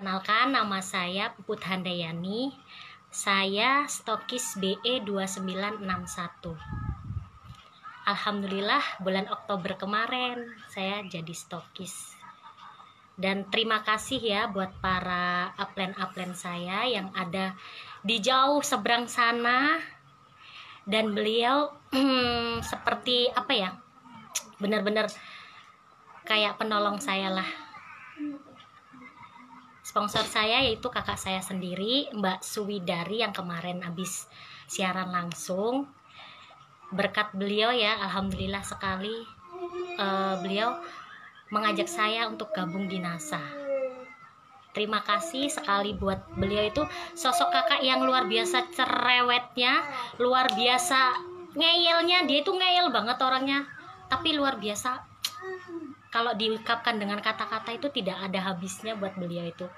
Kenalkan, nama saya Puput Handayani. Saya stokis BE2961. Alhamdulillah bulan Oktober kemarin saya jadi stokis. Dan terima kasih ya buat para upline-upline saya yang ada di jauh seberang sana. Dan beliau seperti apa ya, benar-benar kayak penolong saya lah. Sponsor saya yaitu kakak saya sendiri, Mbak Suwidari, yang kemarin habis siaran langsung. Berkat beliau ya, alhamdulillah sekali, beliau mengajak saya untuk gabung di NASA. Terima kasih sekali buat beliau, itu sosok kakak yang luar biasa cerewetnya, luar biasa ngeyelnya. Dia itu ngeyel banget orangnya, tapi luar biasa. Kalau diungkapkan dengan kata-kata itu tidak ada habisnya buat beliau itu.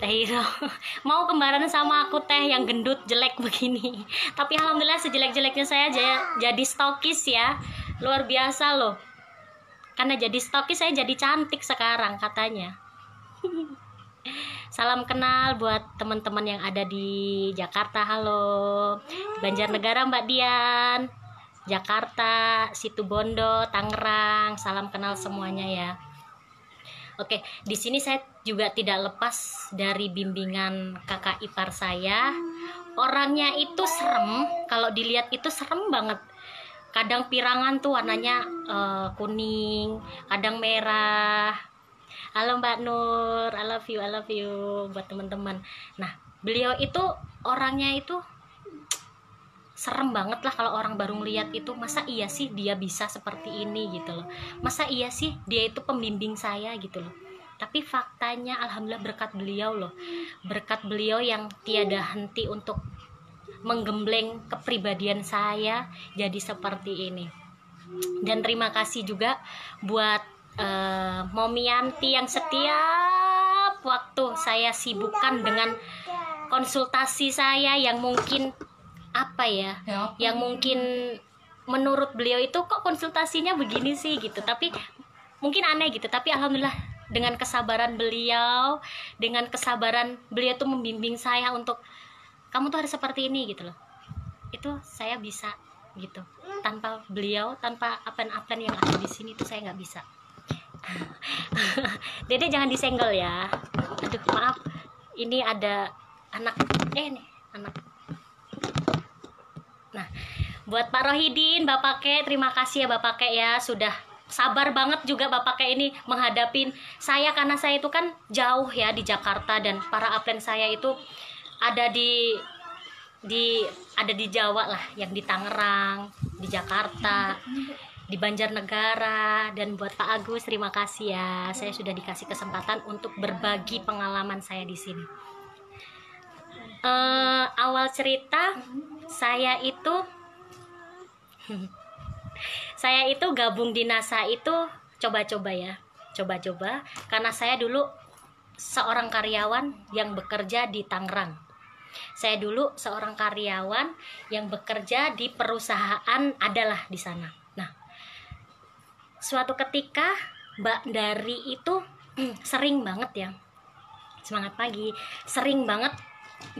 Teh Hiro mau kembaran sama aku, teh, yang gendut jelek begini. Tapi alhamdulillah sejelek-jeleknya saya jadi stokis ya. Luar biasa loh. Karena jadi stokis saya jadi cantik sekarang katanya. Salam kenal buat teman-teman yang ada di Jakarta. Halo. Banjarnegara Mbak Dian, Jakarta, Situbondo, Tangerang. Salam kenal semuanya ya. Oke, di sini saya juga tidak lepas dari bimbingan kakak ipar saya. Orangnya itu serem, kalau dilihat itu serem banget. Kadang pirangan tuh warnanya kuning, kadang merah. Halo Mbak Nur, I love you buat teman-teman. Nah, beliau itu orangnya itu serem banget lah. Kalau orang baru ngeliat itu, masa iya sih dia bisa seperti ini gitu loh. Masa iya sih dia itu pembimbing saya gitu loh. Tapi faktanya alhamdulillah berkat beliau loh. Berkat beliau yang tiada henti untuk menggembleng kepribadian saya jadi seperti ini. Dan terima kasih juga buat Momi Yanti yang setiap waktu saya sibukkan dengan konsultasi saya yang mungkin apa ya, yang mungkin menurut beliau itu kok konsultasinya begini sih gitu, tapi mungkin aneh gitu. Tapi alhamdulillah dengan kesabaran beliau, tuh membimbing saya untuk kamu tuh harus seperti ini gitu loh. Itu saya bisa gitu. Tanpa beliau, tanpa upline-upline yang ada di sini, itu saya nggak bisa. Dede jangan disenggol ya. Aduh maaf, ini ada anak nih anak. Nah, buat Pak Rohidin, Bapak Ke, terima kasih ya Bapak Ke ya, sudah sabar banget juga Bapak Ke ini menghadapin saya, karena saya itu kan jauh ya di Jakarta, dan para upline saya itu ada di Jawa lah, yang di Tangerang, di Jakarta, di Banjarnegara. Dan buat Pak Agus, terima kasih ya, saya sudah dikasih kesempatan untuk berbagi pengalaman saya di sini. Awal cerita saya itu gabung di NASA itu coba-coba karena saya dulu seorang karyawan yang bekerja di Tangerang. Saya dulu seorang karyawan yang bekerja di perusahaan adalah di sana. Nah, suatu ketika Mbak Dari itu sering banget ya, semangat pagi, sering banget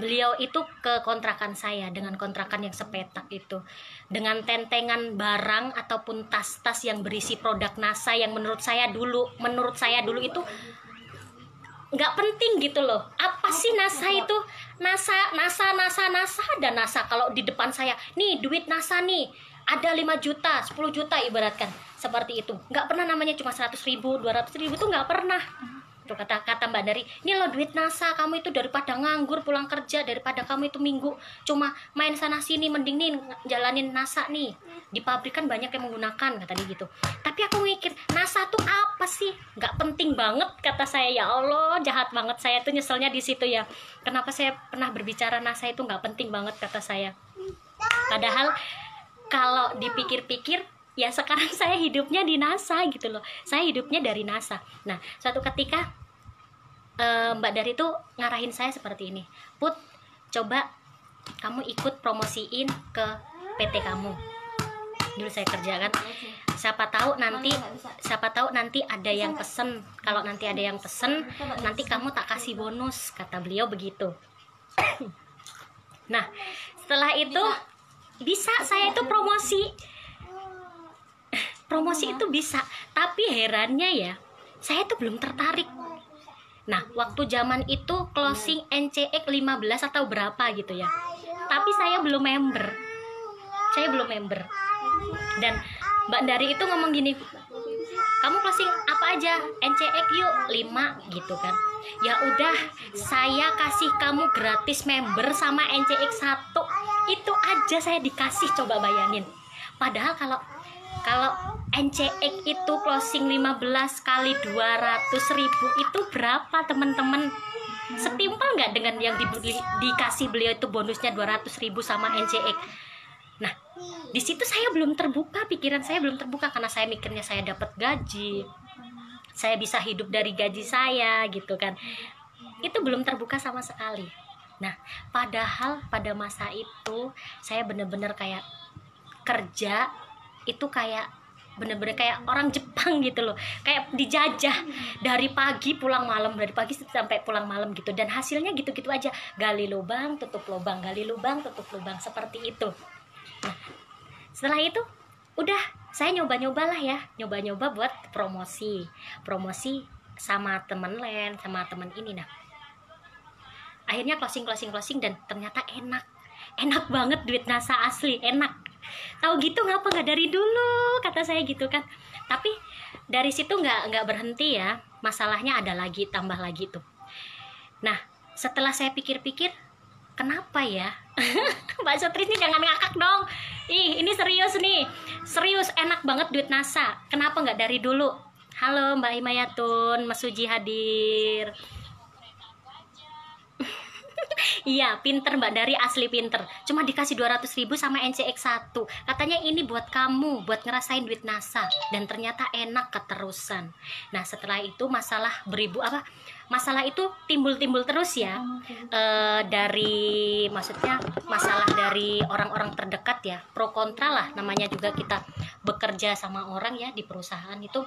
beliau itu ke kontrakan saya, dengan kontrakan yang sepetak itu, dengan tentengan barang ataupun tas-tas yang berisi produk NASA yang menurut saya dulu itu nggak penting gitu loh. Apa sih NASA itu? NASA ada NASA. Kalau di depan saya nih duit NASA nih ada 5 juta 10 juta ibaratkan seperti itu, nggak pernah namanya cuma 100.000 200.000, itu nggak pernah. Tuh kata Mbak Dari, ini lo duit NASA, kamu itu daripada nganggur pulang kerja, daripada kamu itu minggu cuma main sana sini, mending nih jalanin NASA nih, di pabrik kan banyak yang menggunakan, kata dia gitu. Tapi aku mikir, NASA tuh apa sih, nggak penting banget, kata saya. Ya Allah, jahat banget saya tuh, nyeselnya di situ ya, kenapa saya pernah berbicara NASA itu nggak penting banget, kata saya. Padahal kalau dipikir-pikir ya sekarang saya hidupnya di NASA gitu loh, saya hidupnya dari NASA. Nah, suatu ketika Mbak Dari tuh ngarahin saya seperti ini, Put, coba kamu ikut promosiin ke PT kamu. dulu saya kerjakan. Siapa tahu nanti ada yang pesen. Kalau nanti ada yang pesen, nanti kamu tak kasih bonus, kata beliau begitu. Nah, setelah itu bisa saya itu promosi itu bisa, tapi herannya ya saya itu belum tertarik. Nah, waktu zaman itu closing NCX 15 atau berapa gitu ya, tapi saya belum member. Dan Mbak Dari itu ngomong gini, kamu closing apa aja? NCX yuk 5 gitu kan. Ya udah, saya kasih kamu gratis member sama NCX 1. Itu aja saya dikasih, coba bayangin. Padahal kalau NCX itu closing 15 kali 200.000 itu berapa teman-teman? Setimpal nggak dengan yang dikasih beliau itu bonusnya 200.000 sama NCX? Nah, di situ saya belum terbuka, pikiran saya belum terbuka karena saya mikirnya saya dapat gaji, saya bisa hidup dari gaji saya gitu kan. Itu belum terbuka sama sekali. Nah, padahal pada masa itu saya bener-bener kayak kerja itu kayak bener-bener kayak orang Jepang gitu loh, kayak dijajah dari pagi pulang malam, dari pagi sampai pulang malam gitu, dan hasilnya gitu-gitu aja, gali lubang tutup lubang, gali lubang tutup lubang, seperti itu. Nah, setelah itu udah saya nyoba-nyoba buat promosi sama temen lain, sama temen ini. Nah, akhirnya closing dan ternyata enak banget, duit NASA asli enak. Tahu gitu ngapa nggak dari dulu, kata saya gitu kan. Tapi dari situ nggak berhenti ya, masalahnya ada lagi, tambah lagi tuh. Nah, setelah saya pikir-pikir, kenapa ya? Mbak Sutris nih jangan ngakak dong. Ini serius nih, serius enak banget duit NASA. Kenapa nggak dari dulu? Halo Mbak Himayatun, Mas Suji hadir. Iya, pinter Mbak Dari, asli pinter. Cuma dikasih 200.000 sama NCX 1. Katanya ini buat kamu, buat ngerasain duit NASA. Dan ternyata enak keterusan. Nah, setelah itu masalah itu timbul terus ya. Maksudnya masalah dari orang-orang terdekat ya. Pro kontra lah, namanya juga kita bekerja sama orang ya di perusahaan itu.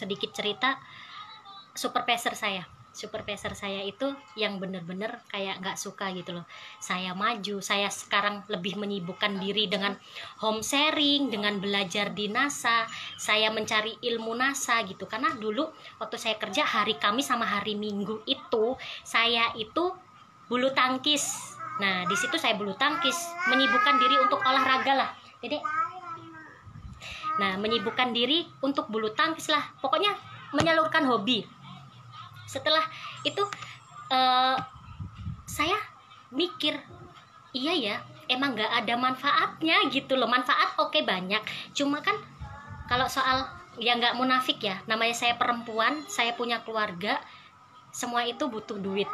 Sedikit cerita, supervisor saya itu yang bener-bener kayak nggak suka gitu loh. Saya maju, saya sekarang lebih menyibukkan diri dengan home sharing, dengan belajar di NASA, saya mencari ilmu NASA gitu. Karena dulu waktu saya kerja hari Kamis sama hari Minggu itu saya itu bulu tangkis. Nah, di situ saya bulu tangkis, menyibukkan diri untuk olahraga lah. Jadi, nah, menyibukkan diri untuk bulu tangkis lah. Pokoknya menyalurkan hobi. Setelah itu saya mikir, iya ya, emang gak ada manfaatnya gitu loh. Manfaat oke banyak, cuma kan kalau soal ya gak munafik ya, namanya saya perempuan, saya punya keluarga, semua itu butuh duit.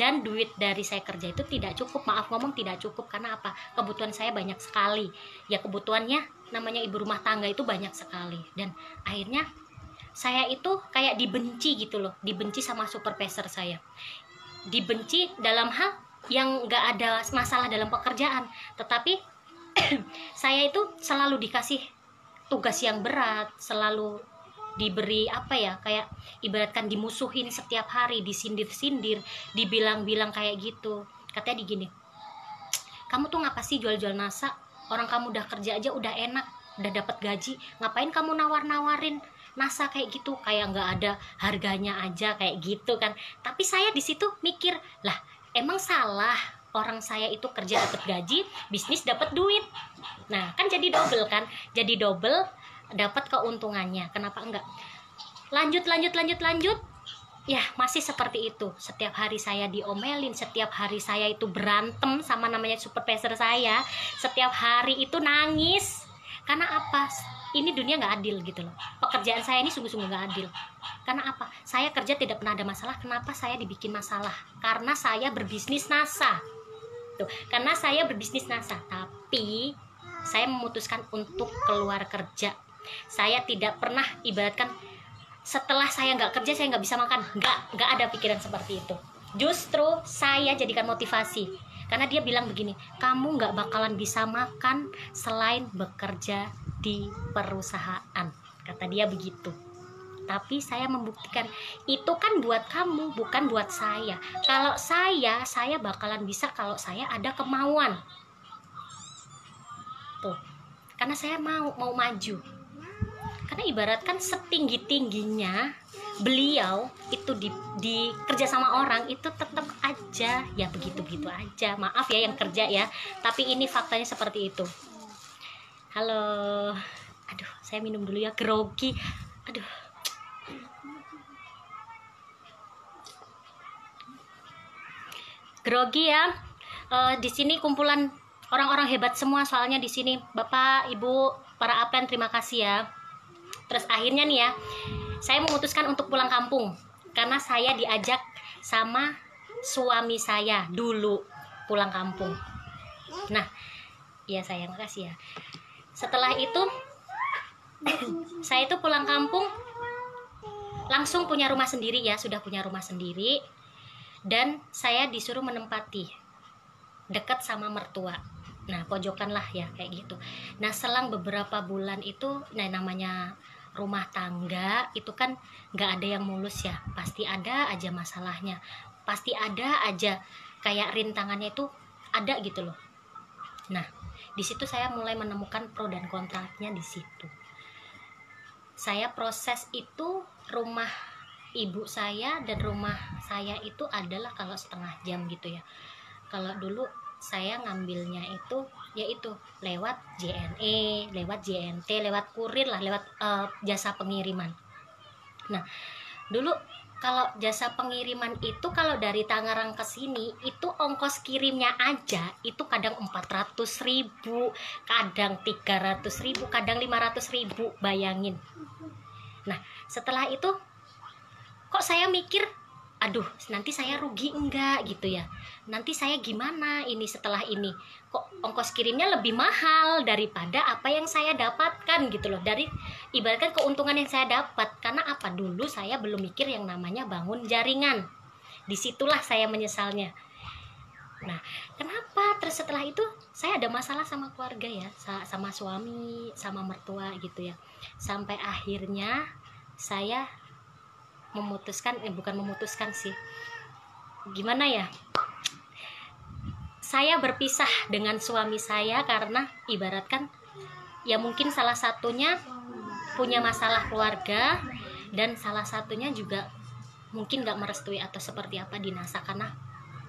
Dan duit dari saya kerja itu tidak cukup, maaf ngomong tidak cukup. Karena apa? Kebutuhan saya banyak sekali. Ya kebutuhannya namanya ibu rumah tangga itu banyak sekali. Dan akhirnya saya itu kayak dibenci gitu loh, dibenci sama supervisor saya, dibenci dalam hal yang nggak ada masalah dalam pekerjaan, tetapi saya itu selalu dikasih tugas yang berat, selalu diberi kayak ibaratkan dimusuhin setiap hari, disindir-sindir, dibilang-bilang kayak gitu. Katanya gini, kamu tuh ngapa sih jual-jual NASA, orang kamu udah kerja aja udah enak, udah dapat gaji, ngapain kamu nawar-nawarin NASA kayak gitu, kayak nggak ada harganya aja kayak gitu kan. Tapi saya di situ mikir, lah emang salah orang saya itu kerja dapat gaji, bisnis dapat duit. Nah, kan jadi double kan, jadi double dapat keuntungannya. Kenapa enggak? Lanjut. Ya, masih seperti itu. Setiap hari saya diomelin, setiap hari saya itu berantem sama namanya supervisor saya. Setiap hari itu nangis. Karena apa? Ini dunia nggak adil gitu loh. Pekerjaan saya ini sungguh-sungguh nggak adil. Karena apa? Saya kerja tidak pernah ada masalah. Kenapa saya dibikin masalah? Karena saya berbisnis NASA. Tuh, karena saya berbisnis NASA. Tapi saya memutuskan untuk keluar kerja. Saya tidak pernah ibaratkan setelah saya nggak kerja saya nggak bisa makan. Nggak ada pikiran seperti itu. Justru saya jadikan motivasi. Karena dia bilang begini, kamu nggak bakalan bisa makan selain bekerja di perusahaan, kata dia begitu. Tapi saya membuktikan itu kan buat kamu, bukan buat saya. Kalau saya bakalan bisa kalau saya ada kemauan. Tuh, karena saya mau maju. Karena ibaratkan setinggi-tingginya beliau itu di kerja sama orang itu tetap aja ya begitu-begitu aja. Maaf ya yang kerja ya, tapi ini faktanya seperti itu. Halo. Aduh, saya minum dulu ya, grogi. Aduh. Grogi ya. Di sini kumpulan orang-orang hebat semua soalnya di sini. Bapak, Ibu, para APEN, terima kasih ya. Terus akhirnya nih ya, saya memutuskan untuk pulang kampung karena saya diajak sama suami saya dulu pulang kampung. Nah, iya sayang, makasih ya. Setelah itu saya itu pulang kampung langsung punya rumah sendiri ya, sudah punya rumah sendiri. Dan saya disuruh menempati dekat sama mertua. Nah, pojokan lah ya kayak gitu. Nah, selang beberapa bulan itu, nah namanya rumah tangga itu kan nggak ada yang mulus ya, pasti ada aja masalahnya, pasti ada aja kayak rintangannya itu ada gitu loh. Nah, di situ saya mulai menemukan pro dan kontranya di situ. Saya proses itu, rumah ibu saya dan rumah saya itu adalah kalau setengah jam gitu ya. Kalau dulu saya ngambilnya itu yaitu lewat JNE, lewat JNT, lewat kurir lah, lewat jasa pengiriman. Nah, dulu kalau jasa pengiriman itu kalau dari Tangerang ke sini itu ongkos kirimnya aja itu kadang 400.000, kadang 300.000, kadang 500.000, bayangin. Nah, setelah itu kok saya mikir, aduh nanti saya rugi enggak gitu ya, nanti saya gimana ini setelah ini, kok ongkos kirimnya lebih mahal daripada apa yang saya dapatkan gitu loh, dari ibaratkan keuntungan yang saya dapat. Karena apa, dulu saya belum mikir yang namanya bangun jaringan. Disitulah saya menyesalnya. Nah, kenapa? Terus setelah itu saya ada masalah sama keluarga ya, sama suami, sama mertua gitu ya, sampai akhirnya saya memutuskan, bukan memutuskan sih, gimana ya, saya berpisah dengan suami saya karena ibaratkan ya mungkin salah satunya punya masalah keluarga dan salah satunya juga mungkin gak merestui atau seperti apa di NASA. Karena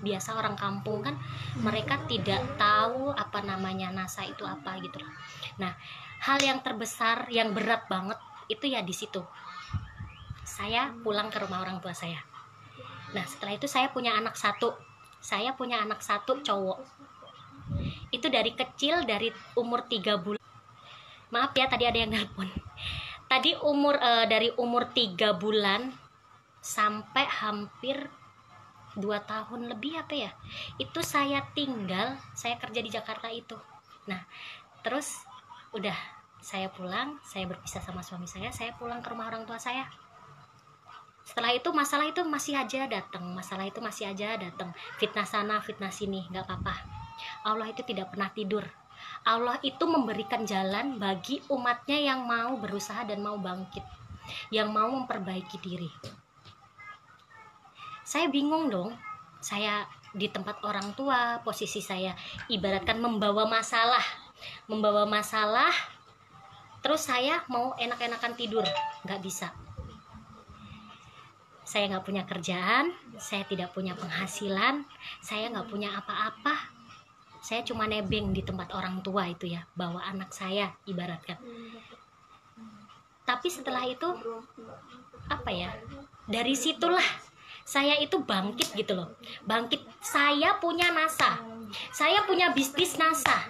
biasa orang kampung kan mereka tidak tahu apa namanya NASA itu apa gitu lah. Nah, hal yang terbesar yang berat banget itu ya di situ. Saya pulang ke rumah orang tua saya. Nah, setelah itu saya punya anak satu. Saya punya anak satu cowok. Itu dari kecil, dari umur 3 bulan. Maaf ya, tadi ada yang nelpon. Tadi dari umur 3 bulan sampai hampir 2 tahun lebih apa ya. Itu saya tinggal, saya kerja di Jakarta itu. Nah, terus udah saya pulang, saya berpisah sama suami saya pulang ke rumah orang tua saya. Setelah itu masalah itu masih aja datang, masalah itu masih aja datang, fitnah sana fitnah sini, nggak apa-apa. Allah itu tidak pernah tidur. Allah itu memberikan jalan bagi umatnya yang mau berusaha dan mau bangkit, yang mau memperbaiki diri. Saya bingung dong, saya di tempat orang tua, posisi saya ibaratkan membawa masalah, terus saya mau enak-enakan tidur, nggak bisa. Saya nggak punya kerjaan, saya tidak punya penghasilan, saya nggak punya apa-apa. Saya cuma nebeng di tempat orang tua itu ya, bawa anak saya ibaratkan. Tapi setelah itu apa ya, dari situlah saya itu bangkit gitu loh. Bangkit, saya punya NASA, saya punya bisnis NASA.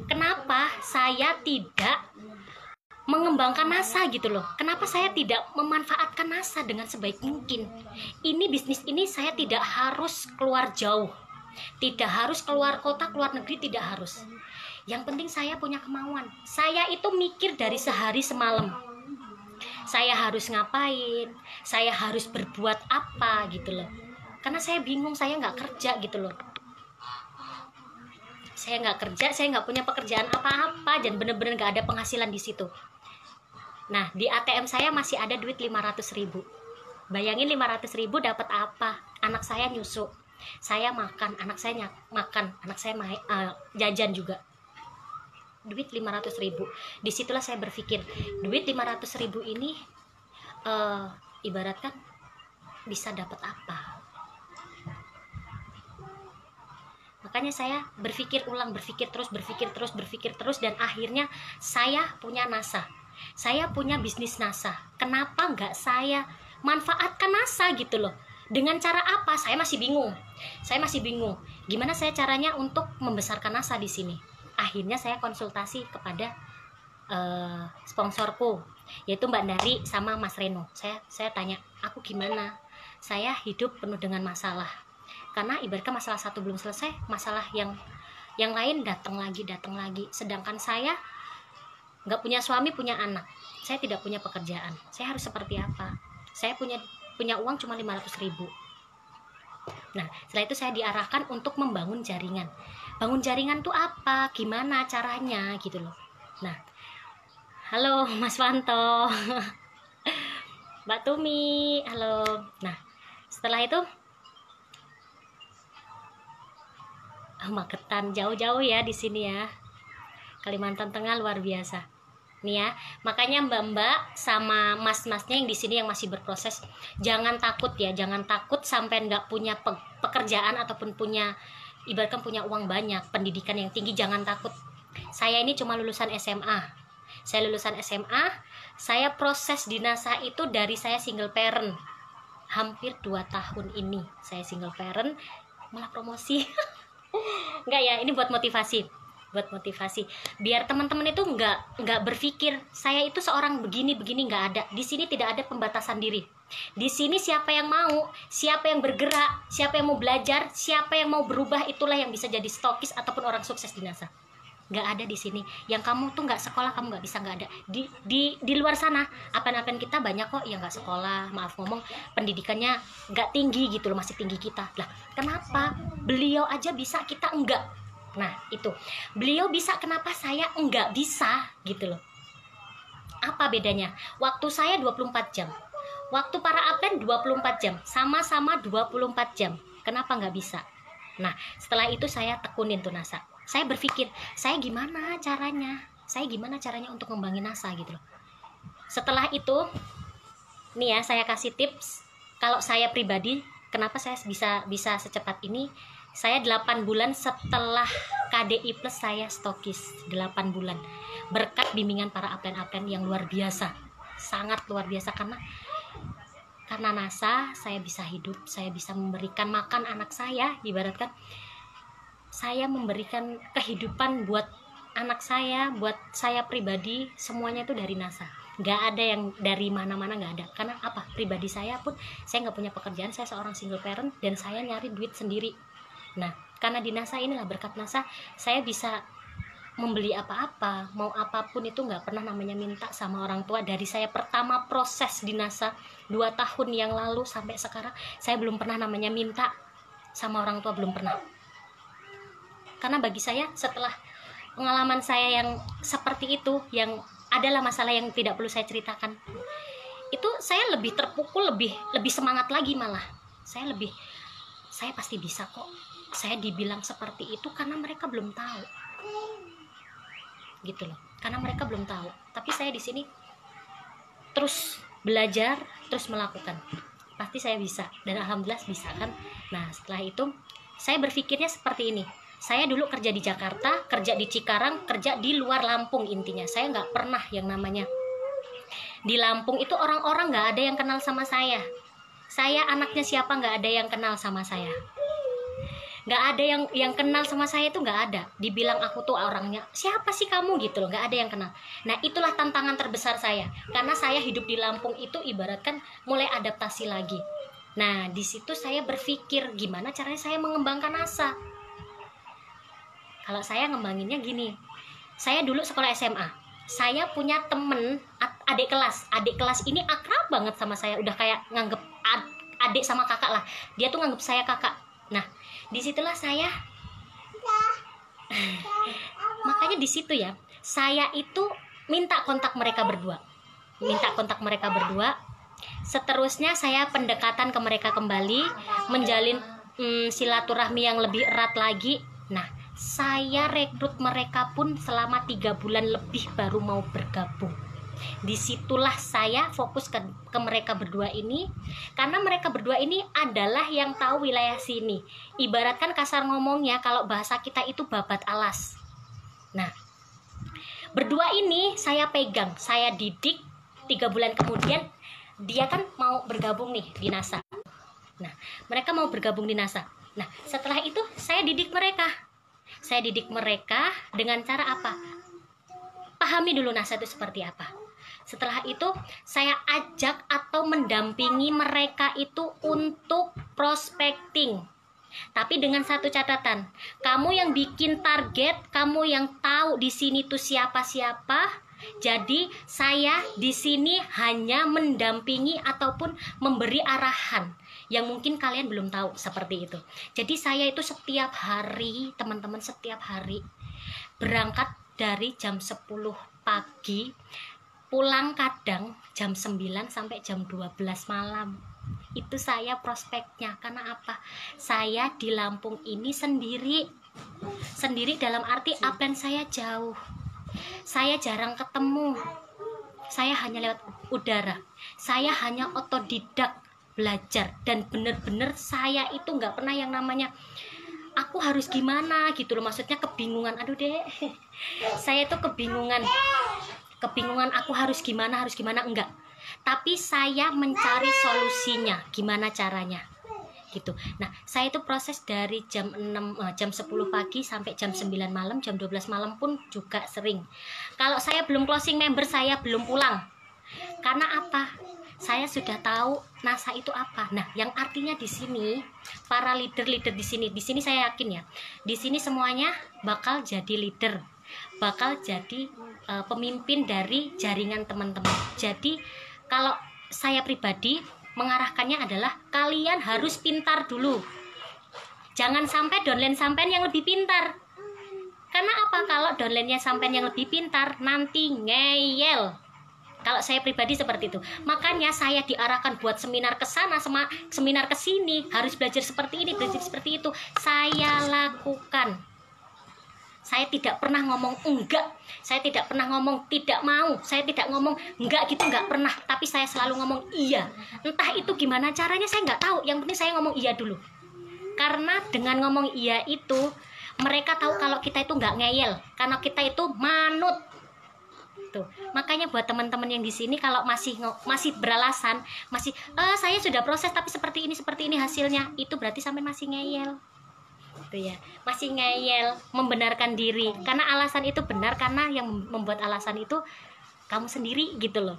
Kenapa saya tidak mengembangkan NASA gitu loh? Kenapa saya tidak memanfaatkan NASA dengan sebaik mungkin? Ini bisnis ini saya tidak harus keluar jauh, tidak harus keluar kota, keluar negeri, tidak harus. Yang penting saya punya kemauan. Saya itu mikir dari sehari semalam, saya harus ngapain, saya harus berbuat apa gitu loh. Karena saya bingung, saya nggak kerja gitu loh. Saya nggak kerja, saya nggak punya pekerjaan apa-apa, dan bener-bener nggak ada penghasilan di situ. Nah, di ATM saya masih ada duit 500.000. Bayangin 500.000 dapat apa? Anak saya nyusu, saya makan, anak saya makan, anak saya jajan juga. Duit 500.000. Disitulah saya berpikir, duit 500.000 ini ibaratkan bisa dapat apa? Makanya saya berpikir ulang, berpikir terus, dan akhirnya saya punya NASA. Saya punya bisnis NASA. Kenapa nggak saya manfaatkan NASA gitu loh? Dengan cara apa? Saya masih bingung. Gimana saya caranya untuk membesarkan NASA di sini? Akhirnya saya konsultasi kepada sponsorku, yaitu Mbak Dari sama Mas Reno. Saya tanya, aku gimana? Saya hidup penuh dengan masalah. Karena ibaratkan masalah satu belum selesai, masalah yang lain datang lagi. Sedangkan saya nggak punya suami, punya anak. Saya tidak punya pekerjaan. Saya harus seperti apa? Saya punya uang cuma 500.000. Nah, setelah itu saya diarahkan untuk membangun jaringan. Bangun jaringan tuh apa? Gimana caranya gitu loh. Nah, halo Mas Wanto. Mbak Tumi, halo. Nah, setelah itu Magetan jauh-jauh ya di sini ya. Kalimantan Tengah luar biasa. Nih ya, makanya mbak-mbak sama mas-masnya yang di sini yang masih berproses, jangan takut ya, jangan takut sampai nggak punya pekerjaan ataupun ibaratkan punya uang banyak, pendidikan yang tinggi, jangan takut. Saya ini cuma lulusan SMA. Saya proses di NASA itu dari saya single parent. Hampir 2 tahun ini saya single parent, malah promosi. Enggak ya, ini buat motivasi, biar teman-teman itu nggak berpikir saya itu seorang begini nggak ada. Di sini tidak ada pembatasan diri. Di sini siapa yang mau, siapa yang bergerak, siapa yang mau belajar, siapa yang mau berubah, itulah yang bisa jadi stokis ataupun orang sukses di NASA. Nggak ada di sini yang kamu tuh nggak sekolah kamu nggak bisa, nggak ada. Di luar sana apen-apen kita banyak kok yang nggak sekolah, maaf ngomong, pendidikannya nggak tinggi gitu loh, masih tinggi kita. Lah kenapa beliau aja bisa kita enggak? Nah itu, beliau bisa, kenapa saya enggak bisa gitu loh. Apa bedanya? Waktu saya 24 jam, waktu para atlet 24 jam, sama-sama 24 jam. Kenapa nggak bisa? Nah setelah itu saya tekunin tuh NASA. Saya berpikir, saya gimana caranya untuk ngembangin NASA gitu loh. Setelah itu, nih ya saya kasih tips. Kalau saya pribadi, kenapa saya bisa secepat ini? Saya 8 bulan setelah KDI Plus saya stokis 8 bulan. Berkat bimbingan para atlet-atlet yang luar biasa. Sangat luar biasa, karena NASA saya bisa hidup, saya bisa memberikan makan anak saya, ibaratkan saya memberikan kehidupan buat anak saya, buat saya pribadi, semuanya itu dari NASA. Nggak ada yang dari mana-mana, nggak ada. Karena apa? Pribadi saya pun, saya nggak punya pekerjaan, saya seorang single parent, dan saya nyari duit sendiri. Nah, karena di NASA inilah, berkat NASA, saya bisa membeli apa-apa, mau apapun itu nggak pernah namanya minta sama orang tua. Dari saya pertama proses di NASA 2 tahun yang lalu sampai sekarang, saya belum pernah namanya minta sama orang tua, belum pernah. Karena bagi saya, setelah pengalaman saya yang seperti itu, yang adalah masalah yang tidak perlu saya ceritakan, itu saya lebih terpukul, lebih semangat lagi malah. Saya pasti bisa kok. Saya dibilang seperti itu karena mereka belum tahu. Gitu loh. Karena mereka belum tahu. Tapi saya di sini terus belajar, terus melakukan. Pasti saya bisa, dan alhamdulillah bisa kan. Nah, setelah itu saya berpikirnya seperti ini. Saya dulu kerja di Jakarta, kerja di Cikarang, kerja di luar Lampung intinya. Saya nggak pernah yang namanya di Lampung itu orang-orang nggak ada yang kenal sama saya. Saya anaknya siapa, nggak ada yang kenal sama saya. Nggak ada yang kenal sama saya, itu nggak ada. Dibilang aku tuh orangnya, siapa sih kamu gitu loh, nggak ada yang kenal. Nah itulah tantangan terbesar saya. Karena saya hidup di Lampung itu ibaratkan mulai adaptasi lagi. Nah di situ saya berpikir gimana caranya saya mengembangkan NASA. Kalau saya ngembanginnya gini, saya dulu sekolah SMA, saya punya temen adik kelas ini akrab banget sama saya, udah kayak nganggep adik sama kakak lah, dia tuh nganggep saya kakak. Nah disitulah saya Makanya di situ ya, saya itu minta kontak mereka berdua. Seterusnya saya pendekatan ke mereka kembali, menjalin silaturahmi yang lebih erat lagi. Nah, saya rekrut mereka pun selama 3 bulan lebih baru mau bergabung. Disitulah saya fokus ke mereka berdua ini, karena mereka berdua ini adalah yang tahu wilayah sini. Ibaratkan kasar ngomongnya, kalau bahasa kita itu babat alas. Nah, berdua ini saya pegang, saya didik. 3 bulan kemudian dia kan mau bergabung nih di NASA. Nah, mereka mau bergabung di NASA. Nah, setelah itu saya didik mereka. Saya didik mereka dengan cara apa? Pahami dulu NASA itu seperti apa. Setelah itu saya ajak atau mendampingi mereka itu untuk prospecting. Tapi dengan satu catatan, kamu yang bikin target, kamu yang tahu di sini tuh siapa-siapa. Jadi saya di sini hanya mendampingi ataupun memberi arahan yang mungkin kalian belum tahu seperti itu. Jadi saya itu setiap hari, teman-teman, setiap hari berangkat dari jam 10 pagi, pulang kadang jam 9 sampai jam 12 malam. Itu saya prospeknya. Karena apa? Saya di Lampung ini sendiri dalam arti upline saya jauh, saya jarang ketemu, saya hanya lewat udara, saya hanya otodidak belajar. Dan bener-bener saya itu nggak pernah yang namanya aku harus gimana gitu loh, maksudnya kebingungan. Aduh deh, saya itu kebingungan aku harus gimana enggak. Tapi saya mencari solusinya, gimana caranya gitu. Nah, saya itu proses dari jam 10 pagi sampai jam 9 malam, jam 12 malam pun juga sering. Kalau saya belum closing member, saya belum pulang. Karena apa? Saya sudah tahu NASA itu apa. Nah, yang artinya di sini para leader di sini saya yakin ya, di sini semuanya bakal jadi leader, bakal jadi pemimpin dari jaringan teman-teman. Jadi kalau saya pribadi mengarahkannya adalah kalian harus pintar dulu. Jangan sampai downline sampean yang lebih pintar. Karena apa? Kalau downline-nya sampean yang lebih pintar, nanti ngeyel. Kalau saya pribadi seperti itu. Makanya saya diarahkan buat seminar ke sana, seminar ke sini, harus belajar seperti ini, belajar seperti itu. Saya lakukan. Saya tidak pernah ngomong enggak, saya tidak pernah ngomong tidak mau, saya tidak ngomong enggak gitu, enggak pernah. Tapi saya selalu ngomong iya. Entah itu gimana caranya saya nggak tahu, yang penting saya ngomong iya dulu. Karena dengan ngomong iya itu, mereka tahu kalau kita itu nggak ngeyel, karena kita itu manut. Tuh. Makanya buat teman-teman yang di sini kalau masih beralasan, saya sudah proses tapi seperti ini hasilnya, itu berarti sampai masih ngeyel. Gitu ya, masih ngeyel, membenarkan diri. Karena alasan itu benar, karena yang membuat alasan itu kamu sendiri gitu loh.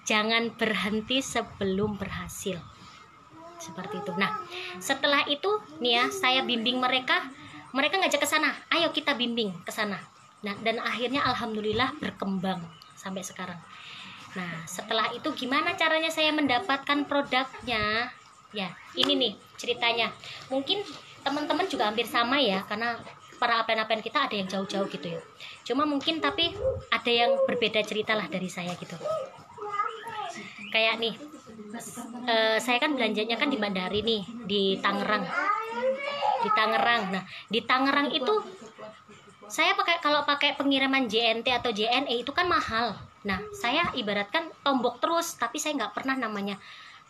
Jangan berhenti sebelum berhasil, seperti itu. Nah, setelah itu nih ya, saya bimbing mereka ngajak ke sana, ayo kita bimbing ke sana. Nah, dan akhirnya alhamdulillah berkembang sampai sekarang. Nah, setelah itu gimana caranya saya mendapatkan produknya? Ya, ini nih ceritanya. Mungkin teman-teman juga hampir sama ya, karena para upline-upline kita ada yang jauh-jauh gitu ya. Cuma mungkin tapi ada yang berbeda cerita lah dari saya gitu. Kayak nih, saya kan belanjanya kan di Mandari nih, di Tangerang. Nah, di Tangerang itu saya kalau pakai pengiriman JNT atau JNE itu kan mahal. Nah, saya ibaratkan tombok terus, tapi saya nggak pernah namanya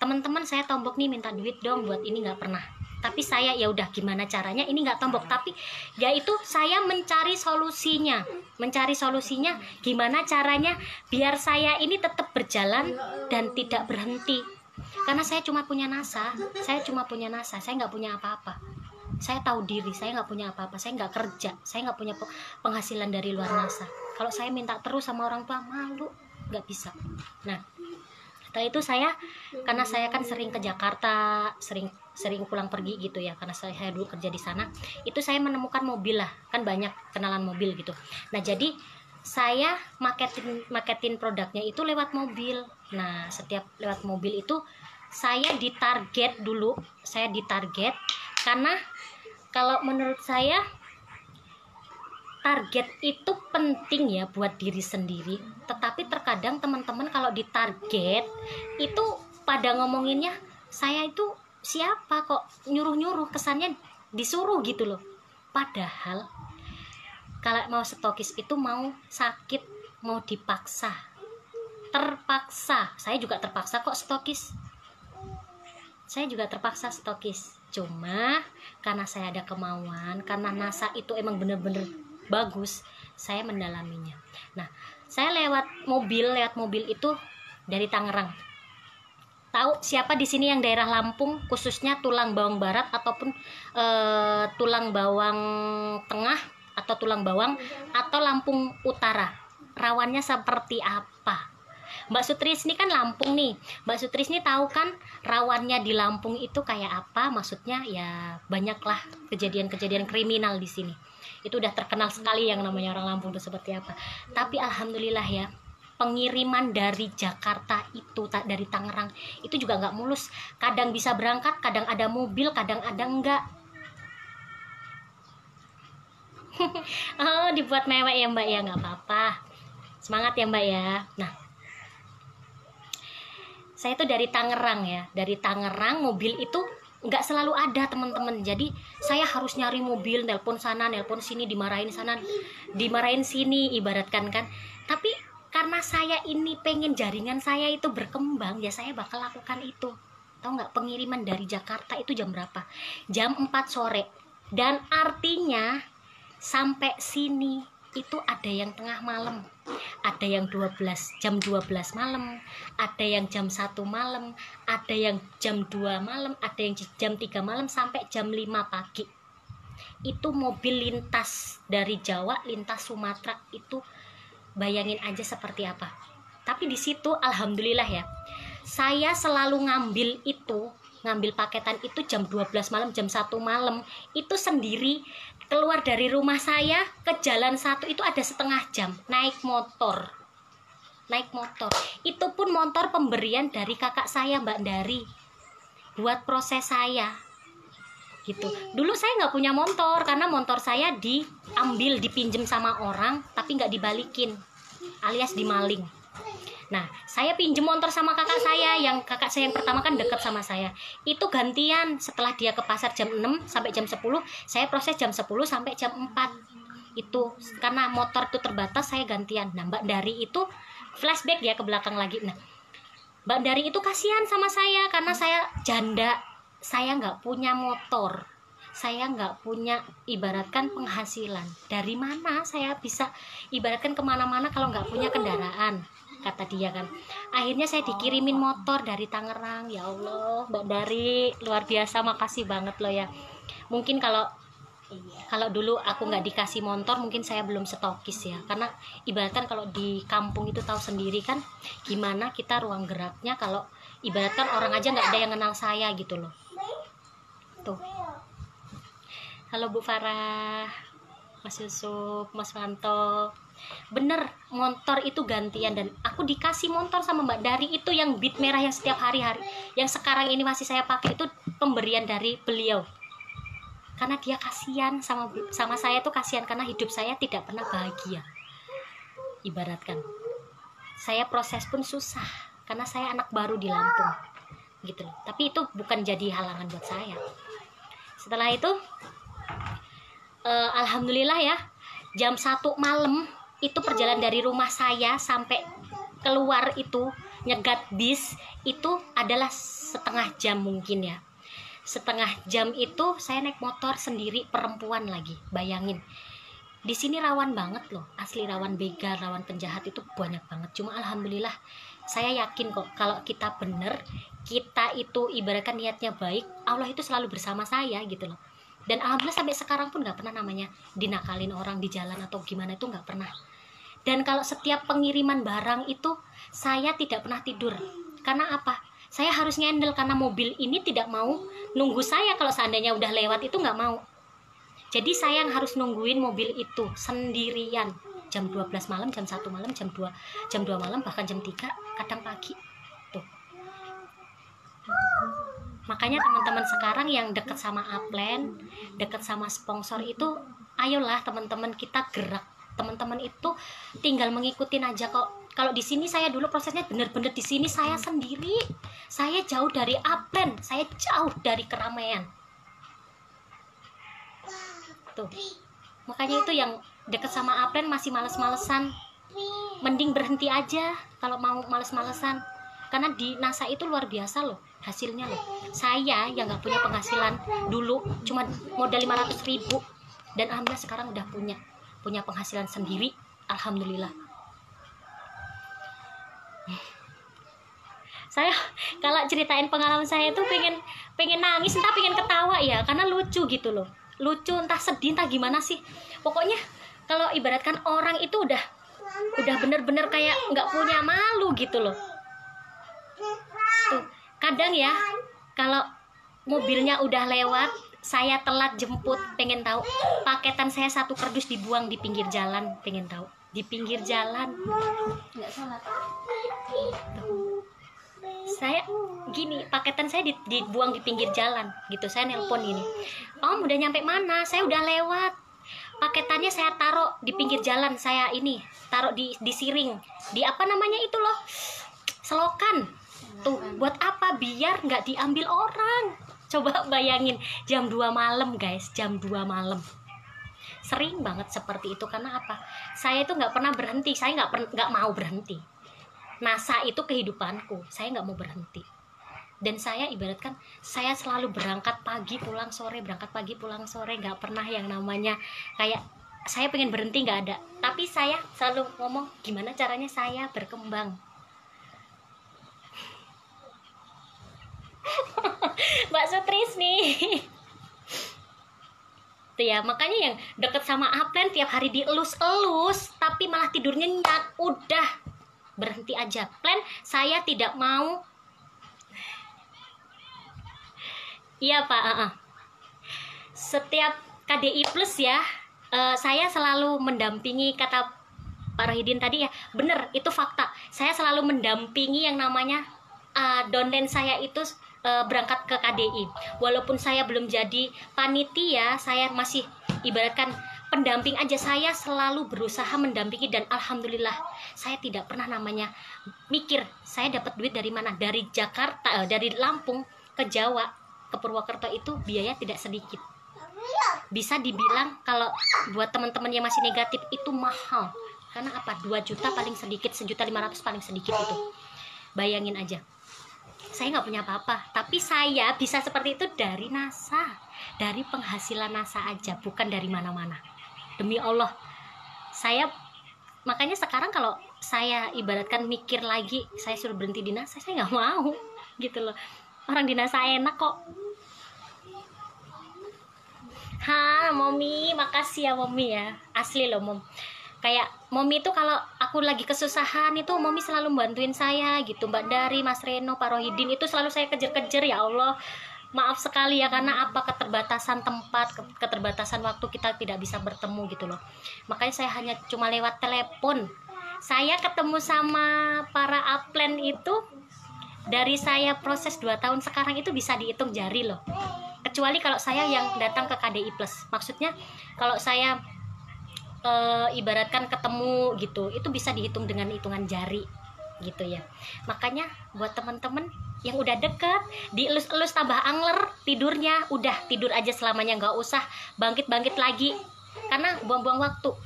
teman-teman saya tombok nih minta duit dong buat ini, nggak pernah. Tapi saya ya udah gimana caranya ini nggak tombok, tapi yaitu saya mencari solusinya gimana caranya biar saya ini tetap berjalan dan tidak berhenti. Karena saya cuma punya NASA, saya nggak punya apa-apa. Saya tahu diri, saya nggak punya apa-apa, saya nggak kerja, saya nggak punya penghasilan dari luar NASA. Kalau saya minta terus sama orang tua, malu, nggak bisa. Nah, setelah itu karena saya kan sering ke Jakarta, sering pulang pergi gitu ya, karena saya dulu kerja di sana, itu saya menemukan mobil lah, kan banyak kenalan mobil gitu. Nah, jadi saya marketin produknya itu lewat mobil. Nah, setiap lewat mobil itu saya ditarget karena kalau menurut saya target itu penting ya buat diri sendiri, tetapi terkadang teman-teman kalau ditarget itu pada ngomonginnya, saya itu siapa kok nyuruh-nyuruh, kesannya disuruh gitu loh. Padahal kalau mau stokis itu mau sakit, mau dipaksa, terpaksa. Saya juga terpaksa kok stokis. Saya juga terpaksa stokis. Cuma karena saya ada kemauan, karena NASA itu emang bener-bener bagus, saya mendalaminya. Nah, saya lewat mobil itu dari Tangerang. Tahu siapa di sini yang daerah Lampung, khususnya Tulang Bawang Barat ataupun Tulang Bawang Tengah atau Tulang Bawang atau Lampung Utara? Rawannya seperti apa? Mbak Sutrisni kan Lampung nih. Mbak Sutrisni tahu kan rawannya di Lampung itu kayak apa? Maksudnya ya banyaklah kejadian-kejadian kriminal di sini. Itu udah terkenal sekali yang namanya orang Lampung itu seperti apa. Tapi alhamdulillah ya, pengiriman dari Jakarta itu, dari Tangerang itu juga nggak mulus. Kadang bisa berangkat, kadang ada mobil, kadang ada enggak. Oh, dibuat mewek ya Mbak ya, nggak apa-apa. Semangat ya Mbak ya. Nah, saya itu dari Tangerang ya. Dari Tangerang mobil itu nggak selalu ada teman-teman. Jadi saya harus nyari mobil, nelpon sana, nelpon sini, dimarahin sana, dimarahin sini, ibaratkan kan. Tapi karena saya ini pengen jaringan saya itu berkembang, ya saya bakal lakukan itu. Tahu nggak, pengiriman dari Jakarta itu jam berapa? Jam 4 sore. Dan artinya sampai sini itu ada yang tengah malam, ada yang jam 12 malam, ada yang jam 1 malam, ada yang jam 2 malam, ada yang jam 3 malam sampai jam 5 pagi. Itu mobil lintas dari Jawa, lintas Sumatera, itu bayangin aja seperti apa. Tapi di situ alhamdulillah ya, saya selalu ngambil paketan itu jam 12 malam, jam 1 malam, itu sendiri. Keluar dari rumah saya ke jalan 1 itu ada setengah jam naik motor. Itu pun motor pemberian dari kakak saya Mbak Dari buat proses saya gitu. Dulu saya nggak punya motor karena motor saya dipinjem sama orang tapi nggak dibalikin, alias dimaling. Nah, saya pinjem motor sama kakak saya yang pertama kan deket sama saya. Itu gantian, setelah dia ke pasar jam 6 sampai jam 10, saya proses jam 10 sampai jam 4. Itu karena motor itu terbatas, saya gantian. Nah, Mbak Dari itu flashback ya ke belakang lagi. Nah, Mbak Dari itu kasihan sama saya karena saya janda. Saya nggak punya motor. Saya nggak punya ibaratkan penghasilan. Dari mana saya bisa ibaratkan kemana-mana kalau nggak punya kendaraan? Kata dia kan. Akhirnya saya dikirimin motor dari Tangerang. Ya Allah, Mbak Dari luar biasa, makasih banget loh ya. Mungkin kalau dulu aku nggak dikasih motor, mungkin saya belum stokis ya. Karena ibaratkan kalau di kampung itu tahu sendiri kan gimana kita ruang geraknya, kalau ibaratkan orang aja nggak ada yang kenal saya gitu loh. Tuh. Halo Bu Farah, Mas Yusuf, Mas Wanto. Bener, motor itu gantian. Dan aku dikasih motor sama Mbak Dari itu yang bit merah yang setiap hari-hari, yang sekarang ini masih saya pakai, itu pemberian dari beliau. Karena dia kasihan sama saya, tuh kasihan karena hidup saya tidak pernah bahagia. Ibaratkan saya proses pun susah karena saya anak baru di Lampung gitu loh. Tapi itu bukan jadi halangan buat saya. Setelah itu alhamdulillah ya, jam 1 malam itu perjalanan dari rumah saya sampai keluar itu nyegat bis itu adalah setengah jam mungkin ya. Setengah jam itu saya naik motor sendiri, perempuan lagi. Bayangin. Di sini rawan banget loh, asli rawan begal, rawan penjahat itu banyak banget. Cuma alhamdulillah saya yakin kok kalau kita bener, kita itu ibaratkan niatnya baik, Allah itu selalu bersama saya gitu loh. Dan alhamdulillah sampai sekarang pun nggak pernah namanya dinakalin orang di jalan atau gimana, itu nggak pernah. Dan kalau setiap pengiriman barang itu saya tidak pernah tidur. Karena apa? Saya harus ngendel karena mobil ini tidak mau nunggu saya. Kalau seandainya udah lewat itu nggak mau. Jadi saya yang harus nungguin mobil itu sendirian. Jam 12 malam, jam 1 malam, jam 2 malam, bahkan jam 3 kadang pagi. Tuh. Makanya teman-teman sekarang yang dekat sama upline, dekat sama sponsor itu ayolah teman-teman, kita gerak. Teman-teman itu tinggal mengikutin aja kok. Kalau di sini saya dulu prosesnya bener-bener di sini saya sendiri. Saya jauh dari upland, saya jauh dari keramaian. Tuh. Makanya itu yang deket sama upland masih males-malesan. Mending berhenti aja kalau mau males-malesan. Karena di NASA itu luar biasa loh hasilnya loh. Saya yang nggak punya penghasilan dulu cuma modal 500.000, dan alhamdulillah sekarang udah punya penghasilan sendiri, alhamdulillah. Saya kalau ceritain pengalaman saya itu pengen nangis, entah pengen ketawa ya, karena lucu gitu loh, lucu entah sedih entah gimana sih. Pokoknya kalau ibaratkan orang itu udah bener-bener kayak nggak punya malu gitu loh. Tuh, kadang ya kalau mobilnya udah lewat, saya telat jemput, pengen tahu paketan saya 1 kardus dibuang di pinggir jalan, pengen tahu di pinggir jalan, nggak sholat. Saya gini, paketan saya dibuang di pinggir jalan gitu. Saya nelpon gini, Om udah nyampe mana? Saya udah lewat, paketannya saya taruh di pinggir jalan, saya ini taruh di siring, di apa namanya itu loh, selokan. Tuh, buat apa? Biar nggak diambil orang. Coba bayangin, jam 2 malam guys, jam 2 malam. Sering banget seperti itu. Karena apa? Saya itu nggak pernah berhenti, saya nggak mau berhenti. NASA itu kehidupanku, saya nggak mau berhenti. Dan saya ibaratkan, saya selalu berangkat pagi pulang sore, berangkat pagi pulang sore, nggak pernah yang namanya kayak saya pengen berhenti, nggak ada. Tapi saya selalu ngomong, gimana caranya saya berkembang. Mbak Sutrisni. Tuh ya, makanya yang deket sama upland tiap hari dielus-elus tapi malah tidur nyenyak, udah berhenti aja. Plan saya tidak mau. Iya Pak, setiap KDI plus ya, saya selalu mendampingi, kata Pak Rohidin tadi ya, bener, itu fakta. Saya selalu mendampingi yang namanya downline saya itu berangkat ke KDI. Walaupun saya belum jadi panitia, saya masih ibaratkan pendamping aja. Saya selalu berusaha mendampingi, dan alhamdulillah saya tidak pernah namanya mikir saya dapat duit dari mana. Dari Jakarta, dari Lampung ke Jawa, ke Purwokerto itu biaya tidak sedikit. Bisa dibilang kalau buat teman-teman yang masih negatif itu mahal. Karena apa? 2 juta paling sedikit, 1.500.000 paling sedikit itu. Bayangin aja. Saya nggak punya apa-apa, tapi saya bisa seperti itu dari NASA, dari penghasilan NASA aja, bukan dari mana-mana. Demi Allah, saya makanya sekarang kalau saya ibaratkan mikir lagi, saya suruh berhenti di NASA, saya nggak mau, gitu loh. Orang di NASA enak kok. Momi, makasih ya Momi ya, asli loh Mom. Kayak Momi itu kalau aku lagi kesusahan itu Momi selalu bantuin saya gitu. Mbak Dari, Mas Reno, Pak Rohidin itu selalu saya kejar-kejar. Ya Allah, maaf sekali ya, karena apa, keterbatasan tempat, keterbatasan waktu, kita tidak bisa bertemu gitu loh. Makanya saya hanya cuma lewat telepon. Saya ketemu sama para upland itu dari saya proses 2 tahun sekarang itu bisa dihitung jari loh. Kecuali kalau saya yang datang ke KDI plus. Maksudnya kalau saya ibaratkan ketemu gitu, itu bisa dihitung dengan hitungan jari gitu ya. Makanya buat teman-teman yang udah deket, dielus-elus tambah angler tidurnya, udah tidur aja selamanya, nggak usah bangkit-bangkit lagi, karena buang-buang waktu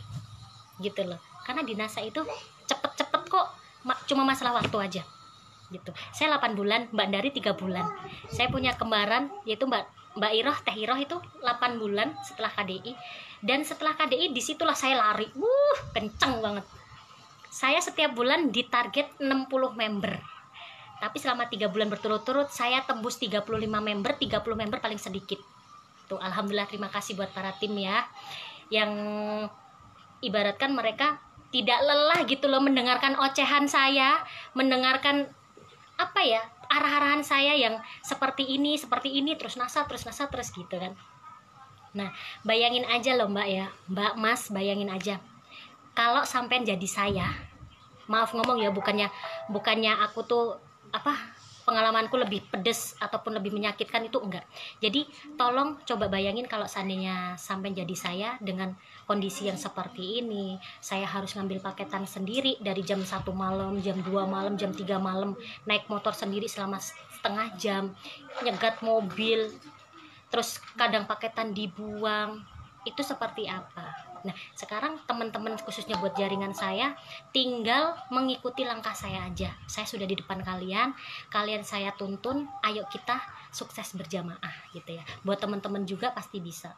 gitu loh. Karena di NASA itu cepet-cepet kok, cuma masalah waktu aja gitu. Saya 8 bulan, Mbak Dari 3 bulan. Saya punya kembaran yaitu Mbak Iroh, Teh Iroh itu 8 bulan setelah KDI. Dan setelah KDI disitulah saya lari, kenceng banget. Saya setiap bulan ditarget 60 member. Tapi selama 3 bulan berturut-turut saya tembus 35 member, 30 member paling sedikit. Tuh, alhamdulillah, terima kasih buat para tim ya, yang ibaratkan mereka tidak lelah gitu loh mendengarkan ocehan saya, mendengarkan apa ya, arah-arahan saya yang seperti ini, terus NASA terus gitu kan. Nah, bayangin aja loh Mbak ya, Mbak, Mas, bayangin aja kalau sampai jadi saya, maaf ngomong ya, bukannya aku tuh apa pengalamanku lebih pedes ataupun lebih menyakitkan itu enggak. Jadi tolong coba bayangin kalau seandainya sampai jadi saya dengan kondisi yang seperti ini, saya harus ngambil paketan sendiri dari jam 1 malam, jam 2 malam, jam 3 malam, naik motor sendiri selama setengah jam, nyegat mobil, terus kadang paketan dibuang, itu seperti apa. Nah, sekarang teman-teman khususnya buat jaringan saya, tinggal mengikuti langkah saya aja. Saya sudah di depan kalian, kalian saya tuntun, ayo kita sukses berjamaah gitu ya. Buat teman-teman juga pasti bisa.